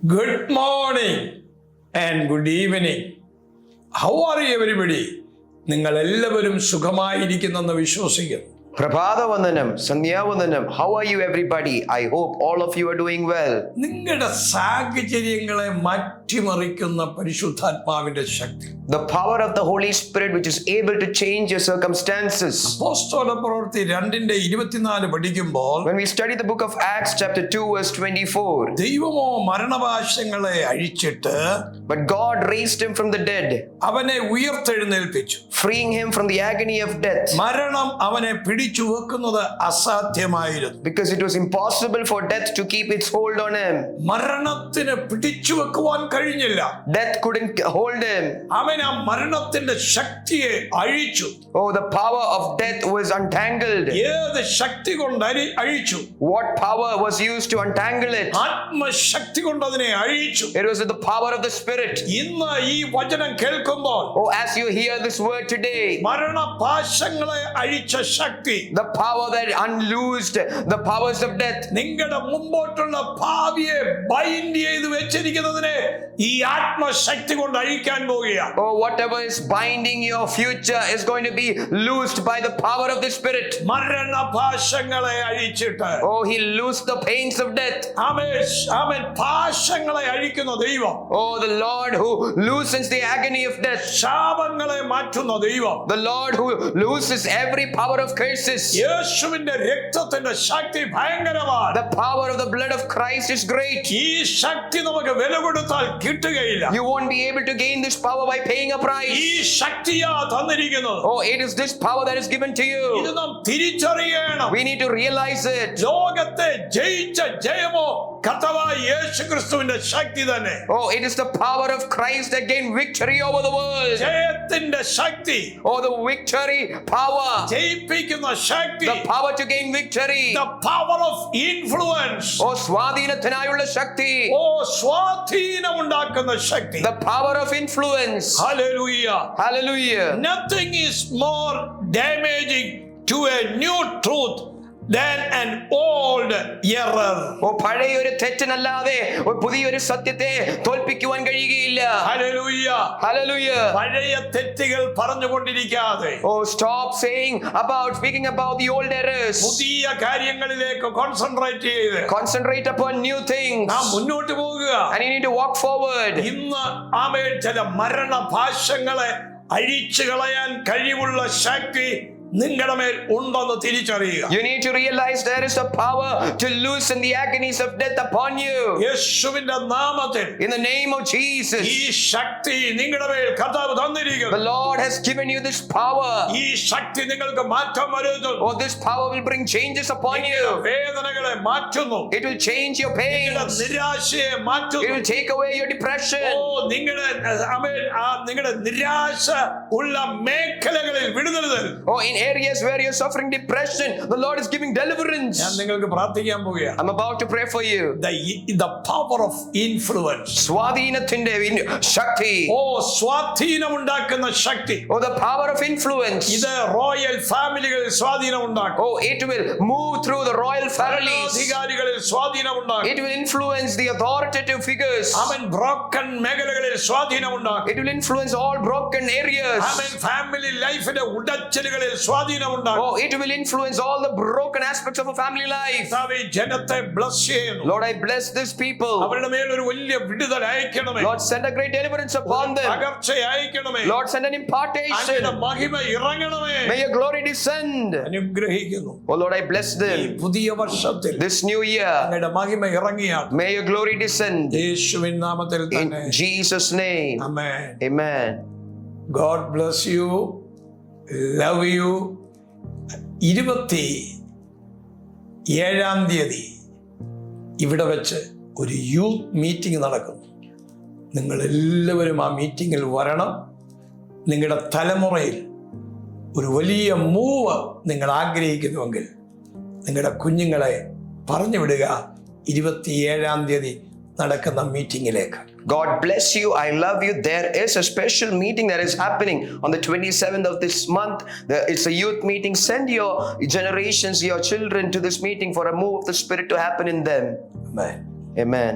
Good morning and good evening. How are you everybody? നിങ്ങൾ എല്ലാവരും സുഖമായിരിക്കുന്നെന്ന് വിശ്വസിക്കുന്നു. പ്രഭാതവന്ദനം, സന്ധ്യാവന്ദനം. How are you everybody? I hope all of you are doing well. നിങ്ങളുടെ സാഹചര്യങ്ങളെ മാറ്റിമറിക്കുന്ന പരിശുദ്ധാത്മാവിന്റെ ശക്തി. The power of the Holy Spirit which is able to change your circumstances. അപ്പോസ്തലപ്രവൃത്തി 2:24 പഠിക്കുമ്പോൾ When we study the book of Acts chapter 2 verse 24. ദൈവമോ മരണപാശങ്ങളെ അഴിച്ചിട്ട് But God raised him from the dead, അവനെ ഉയർത്തെഴുന്നേൽപ്പിച്ചു. freeing him from the agony of death. മരണം അവനെ പിടിച്ചു വെക്കുന്നത് അസാധ്യമായിരുന്നു. Because it was impossible for death to keep its hold on him. മരണത്തിന് പിടിച്ചു വെക്കുവാൻ കഴിഞ്ഞില്ല. Death couldn't hold him. അവൻ ആ മരണത്തിന്റെ ശക്തിയെ അഴിച്ചു. Oh, the power of death was untangled. ഏത് ശക്തി കൊണ്ട് അഴിച്ചു? What power was used to untangle it? ആത്മശക്തി കൊണ്ട് അതിനെ അഴിച്ചു. It was the power of the Spirit. ഇന്ന് ഈ വചനം കേൾക്കുമ്പോൾ Oh, as you hear this word today, മരണപാശങ്ങളെ അഴിച്ച Shakti, the power that unloosed the powers of death, നിങ്ങളുടെ മുമ്പോട്ടുള്ള ഭാവിയെ ബൈൻഡ് ചെയ്ത് വെച്ചിരിക്കുന്നതിനെ ഈ ആത്മശക്തി കൊണ്ട് അഴിക്കാൻ പോവുകയാണ്. oh, whatever is binding your future is going to be loosed by the power of the Spirit. മരണപാശങ്ങളെ അഴിച്ചിട്ട്, Oh, he loosed the pains of death. അവൻ പാശങ്ങളെ അഴിക്കുന്ന ദൈവം. Oh, the Lord who loosens the agony of death. ശാപങ്ങളെ മാറ്റുന്ന ദൈവം. The Lord who looses every power of curses. യേശുവിന്റെ രക്തത്തിന്റെ ശക്തി ഭയങ്കരമാണ്. The power of the blood of Christ is great. ഈ ശക്തി നമുക്ക് വില കൊടുത്താൽ കിട്ടുകയില്ല. You won't be able to gain this power by paying a price. ഈ ശക്തിയാ തന്നിരിക്കുന്നത്. Oh, it is this power that is given to you. ഇത് നാം തിരിച്ചറിയണം. We need to realize it. ലോകത്തെ ജയിച്ച ജയമോ കർത്താവായ യേശുക്രിസ്തുവിന്റെ ശക്തി തന്നെ. Oh, it is the power of Christ that gained victory over the world. ജയത്തിന്റെ Shakti. Oh, the victory power. ജയിപ്പിക്കുന്ന Shakti. The power to gain victory. The power of influence. Oh, സ്വാധീനത്തിനായുള്ള Shakti. Oh, സ്വാധീനം ഉണ്ടാക്കുന്ന ശക്തി. The power of influence. Hallelujah. Hallelujah. Nothing is more damaging to a new truth than an old error. Oh, പഴയൊരു തെറ്റിനല്ലാതെ ഒരു പുതിയൊരു സത്യത്തെ തോൽപ്പിക്കുവാൻ കഴിയുകയില്ല. Hallelujah. Hallelujah. പഴയ തെറ്റുകൾ പറഞ്ഞുകൊണ്ടിരിക്കാതെ, Oh, stop speaking about the old errors. പുതിയ കാര്യങ്ങളിലേക്ക് കോൺസെൻട്രേറ്റ് ചെയ്ത് Concentrate upon new things. നാം മുന്നോട്ട് പോകുക. And you need to walk forward. ഇന്ന് ചില മരണപാശങ്ങളെ അഴിച്ചു കളയാൻ കഴിവുള്ള ശക്തി നിങ്ങളുടെ മേൽ ഉണ്ടെന്ന് തിരിച്ചറിയുക. You need to realize there is a power to loosen the agonies of death upon you. യേശുവിന്റെ നാമത്തിൽ, In the name of Jesus, ഈ ശക്തി നിങ്ങളുടെ മേൽ കർത്താവ് തന്നിരിക്കുന്നു. the Lord has given you this power. ഈ ശക്തി നിങ്ങൾക്ക് മാറ്റം വരുത്തുന്നു. Oh, this power will bring changes upon you. വേദനകളെ മാറ്റുന്നു. It will change your pains. നിരാശയെ It മാറ്റുന്നു. will take away your depression. നിങ്ങളുടെ നിരാശ ഉള്ള മേഖലകളിൽ വിടുതൽ തരും. Oh, in areas where you're suffering depression, the Lord is giving deliverance. ഞാൻ നിങ്ങൾക്ക് പ്രാർത്ഥിക്കാൻ പോവുകയാണ്. I'm about to pray for you. The power of influence. സ്വാധീനത്തിന്റെ ശക്തി. സ്വാധീനം ഉണ്ടാക്കുന്ന ശക്തി. Oh, the power of influence. ഇത് റോയൽ ഫാമിലികളിൽ സ്വാധീനം ഉണ്ടാക്കും. Oh, it will move through the royal families. അധികാരികളിൽ സ്വാധീനം ഉണ്ടാക്കും. It will influence the authoritative figures. Broken മേഖലകളിൽ സ്വാധീനം ഉണ്ടാക്കും. It will influence all broken areas. Family ലൈഫിന്റെ ഉടച്ചിലുകളിൽ സ്വാധീനം ഉണ്ടാക്കും. Oh, it will influence all the broken aspects of a family life. ജനത്തെ ബ്ലസ് ചെയ്യുന്നു. Lord, I bless these people. അവരുടെ മേൽ ഒരു വലിയ വിടുതൽ അയക്കണമേ. Lord, send a great deliverance upon them. പകർച്ച അയക്കണമേ. Lord, send an impartation. മഹിമ ഇറങ്ങണമേ. May your glory descend. അനുഗ്രഹിക്കുന്നു. Oh Lord, I bless them. പുതിയ വർഷത്തിൽ, This new year, അങ്ങയുടെ മഹിമ ഇറങ്ങിയാണ്. may your glory descend. യേശുവിൻ നാമത്തിൽ In തന്നെ. Jesus' name. Amen. Amen. God bless you. Love you. 27-ാം തീയതി ഇവിടെ വെച്ച് ഒരു യൂത്ത് മീറ്റിംഗ് നടക്കുന്നു. നിങ്ങളെല്ലാവരും ആ മീറ്റിങ്ങിൽ വരണം. നിങ്ങളുടെ തലമുറയിൽ ഒരു വലിയ മൂവ് നിങ്ങൾ ആഗ്രഹിക്കുന്നുവെങ്കിൽ നിങ്ങളുടെ കുഞ്ഞുങ്ങളെ പറഞ്ഞു വിടുക 27-ാം തീയതി നടക്കുന്ന മീറ്റിംഗിലേക്ക്. God bless you. I love you. There is a special meeting that is happening on the 27th of this month. It's a youth meeting. Send your generations, your children to this meeting for a move of the Spirit to happen in them. Amen. Amen.